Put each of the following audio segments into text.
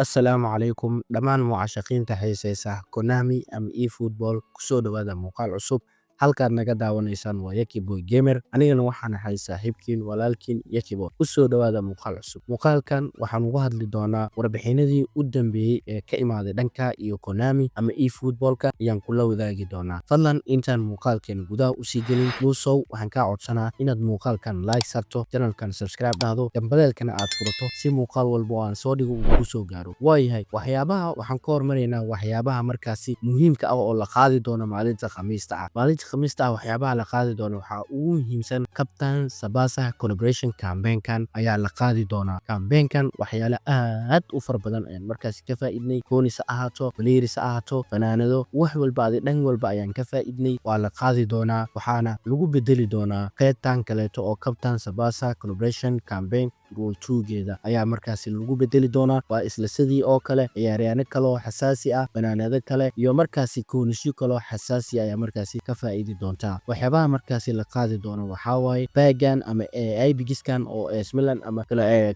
Assalaamu calaykum dhammaan mucaashaqiinta xiisaysa Konami ama eFootball kusoo dhawaada muuqaal cusub halkaad naga daawanaysaan waa Yakiboy Gamer anigana waxaan ahay saaxiibkiin walaalkiin Yakiboy kusoo dhawaada muuqaal cusub muuqaalkan waxaan uga hadli doonaa warbixinadii u dambeeyay ee ka imaaday dhanka iyo Konami ama eFootballka ayaan kula wadaagi doonaa fadlan intaan muuqaalkan gudaha u sii gelin muusow waxaan kaa codsanaa inaad muuqaalkan like sarto channelkan subscribe dhahdo gambaleelkana aad furato si muuqaal walba oo aan soo dhigo uu kusoo gaaro waayahay waxyaabaha waxaan ka hormaraynaa waxyaabaha markaasi muhiimka ah oo la qaadi doono maalinta Khamiista Khamiista waxyaabaha la qaadi doono waxa ugu muhiimsan Captain Sabasa collaboration campaign-kan ayaa la qaadi doonaa campaign-kan waxyaalo aad u far badan ayaan markaasi ka faa'iidnay koonisa ahaato players ahaato fanaanado wax walba dhan walba ayaan ka faa'iidnay waa la qaadi doonaa waxaana lagu bedeli doonaa qeybtan kaleeto oo Captain Sabasa collaboration campaign rule 2geeda ayaa markaasi lagu bedeli doonaa waa isla sidii oo kale ciyaaryaano kale oo xasaasi ah banaanado kale iyo markaasi koonisyo kale oo xasaasi ayaa markaasi ka faa'iidi doontaa waxyaabaha markaasi la qaadi doono waxaa waaye bagan ama ibigiskan oo AS Milan ama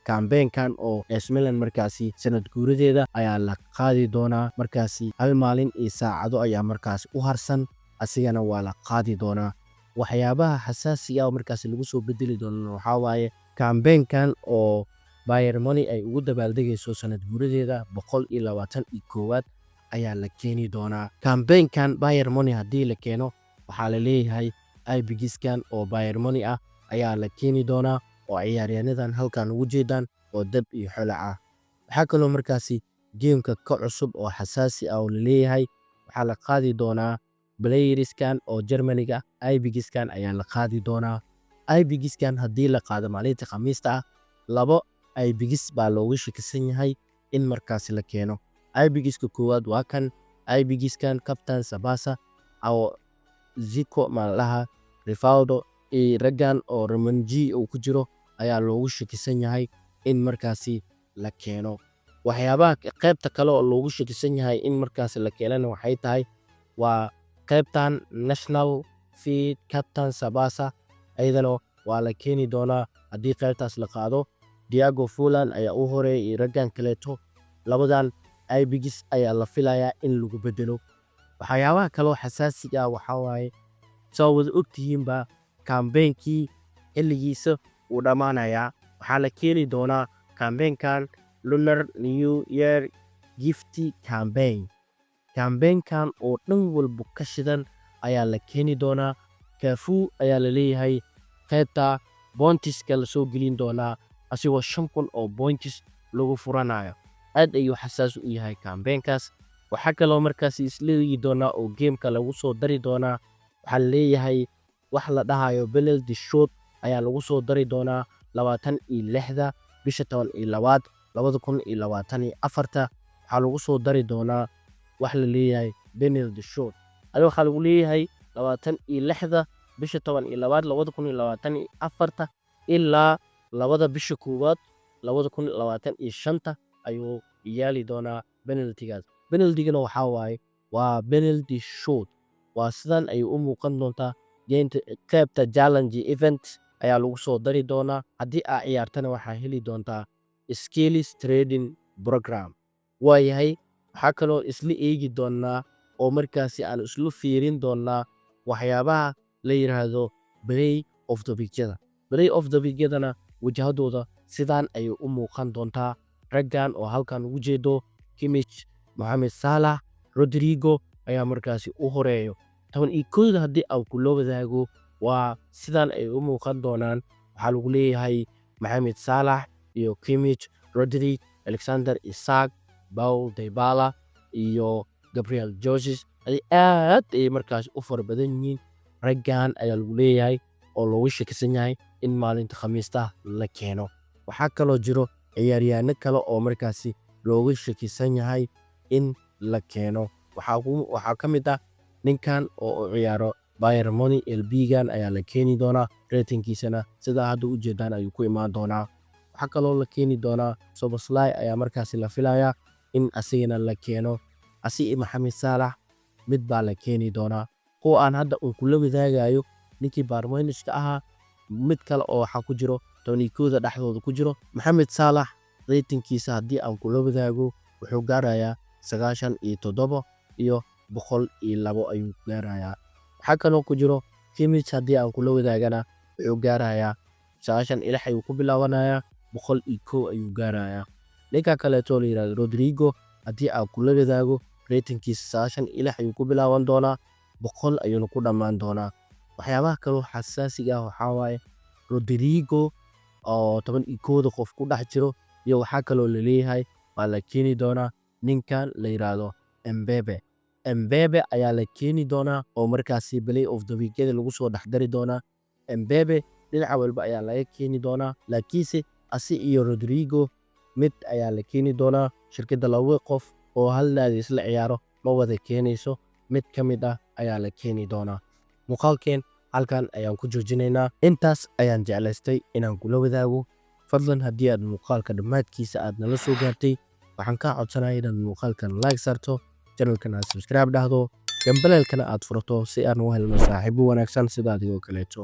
campaign-kan oo AS Milan markaasi sanad guuradeeda ayaa la qaadi doonaa markaasi hal maalin iyo saacado ayaa markaasi u harsan asigana waa la qaadi doonaa waxyaabaha xasaasiga oo markaasi lagu soo bedeli doono waxaa waaye campaign-kan oo Bayern Munich ay ugu dabaaldegayso sanad guuradeeda 121 ayaa la keeni doonaa campaign-kan Bayern Munich haddii la keeno waxaa la leeyahay ibigiskan oo Bayern Munich ah ayaa la keeni doonaa oo ciyaaryaanadan halkan ugu jeedaan oo dab iyo xolac ah waxaa kaloo markaasi geemka ka cusub oo xasaasi ah oo la leeyahay waxaa la qaadi doonaa playerskan oo Germaniga ibigiskan ayaa la qaadi doonaa ibigiskan haddii la qaado maalinta Khamiista ah labo ibigis baa looga shakisan yahay in markaasi la keeno ibigiska koowaad waa kan ibigiskan Captain Sabasa oo Zico malaha Rivaldo iyo raggan oo Romanji uu ku jiro ayaa loogu shakisan yahay in markaasi la keeno waxyaabaha qaybta kale oo loogu shakisan yahay in markaasi la keenana waxay tahay waa qaybtan National Feed Captain Sabasa ayadana waa la keeni doonaa haddii qaybtaas la qaado Diego Fulan ayaa u horeeyay iyo raggan kaleeto labadan ibigis ayaa la filayaa in lagu bedelo waxyaabaha kale xasaasiga waxaa waaye soo wada ogtihiinba campaign-kii xilligiisa uu dhammaanayaa waxaa la keeni doonaa campaign-kan Lunar New Year Gift campaign-kan oo dhan walba ka shidan ayaa la keeni doonaa Cafu ayaa la leeyahay qaybta bontiska la soo gelin doonaa asigoo 5,000 oo points lagu furanayo aad ayuu xasaas u yahay campaign-kaas waxaa kaloo markaasi isleeyi doonaa oo geemka lagu soo dari doonaa waxaa la leeyahay wax la dhahayo penalty shot ayaa lagu soo dari doonaa 26 bisha 12 2024 waxaa lagu soo dari doonaa wax la leeyahay penalty shot waxaa lagu leeyahay 26 bisha 12 2024 ilaa 2 bisha koowaad 2025 ayuu yaali doonaa penaltigana waxaa waaye waa penalty shot waa sidan ay u muuqan doontaa qaybta challenge event ayaa lagu soo dari doonaa haddii aad ciyaartana waxaa heli doontaa skills trading program waayahay waxaa kaloo isla eegi doonaa oo markaasi aan islu fiirin doonaa waxyaabaha la yiraahdo play of the weekdana wajahadooda sidaan ayay u muuqan doontaa raggan oo halkan ugu jeedo Kimmich Mohamed Salah Rodrigo ayaa markaasi u horeeyo 11 haddii aan kula wadaago waa sidaan ay u muuqan doonaan waxaa lagu leeyahay Mohamed Salah iyo Kimmich Rodrigo Alexander Isak Paul Dybala iyo Gabriel Jesus aad ay markaasi u far badan yihiin raggan ayaa lagu leeyahay oo loogu shakisan yahay in maalinta Khamiista la keeno waxaa kaloo jiro ciyaaryaano kale oo markaasi loogu shakisan yahay in la keeno waxaa ka mid ah ninkan oo u ciyaaro Bayern Munich LB-gan ayaa la keeni doonaa ratingkiisana sida hadda u jeedaan ayuu ku imaan doonaa waxaa kaloo la keeni doonaa Szoboszlai ayaa markaasi la filayaa in asigana la keeno asi Mohamed Salah mid baa la keeni doonaa kuwa aan hadda kula wadaagayo ninkii Bayern Munich ka ahaa mid kale oo waxaa ku jiro 12 dhexdooda ku jiro Mohamed Salah ratingkiisa haddii aan kula wadaago wuxuu gaarayaa 97 iyo 102 ayuu gaarayaa. Waxaa kaloo ku jiro Khamiista haddii aan kula wadaagana wuxuu gaarayaa 96 ayuu ku bilaabanayaa 101 ayuu gaarayaa. Ninka kaleeto la yiraahdo Rodrigo haddii aan kula wadaago ratingkiisa 96 ayuu ku bilaaban doonaa 100 ayuuna ku dhammaan doonaa. Waxyaabaha kaloo xasaasiga ah waxaa waaye Rodrigo oo 11 qof ku dhex jiro iyo waxaa kaloo la leeyahay waa la keeni doonaa ninkan la yiraahdo Mbebe ayaa la keeni doonaa oo markaasi play of the week lagu soo dhex dari doonaa. Mbebe dhinaca walba ayaa laga keeni doonaa, laakiinse asi iyo Rodrigo mid ayaa la keeni doonaa. Shirkadda laba qof oo hal naadi isla ciyaaro ma wada keenayso, mid ka mid ah ayaa la keeni doonaa. Muuqaalkeen halkan ayaan ku joojinaynaa. Intaas ayaan jeclaystay inaan kula wadaago. Fadlan haddii aad muuqaalka dhammaadkiisa aad nala soo gaartay, waxaan kaa codsanayaa inaad muuqaalkan like sarto, channelkan aad subscribe dhahdo, gambaleelkana aad furato si aan u helno saaxiibo wanaagsan sida adigoo kaleeto.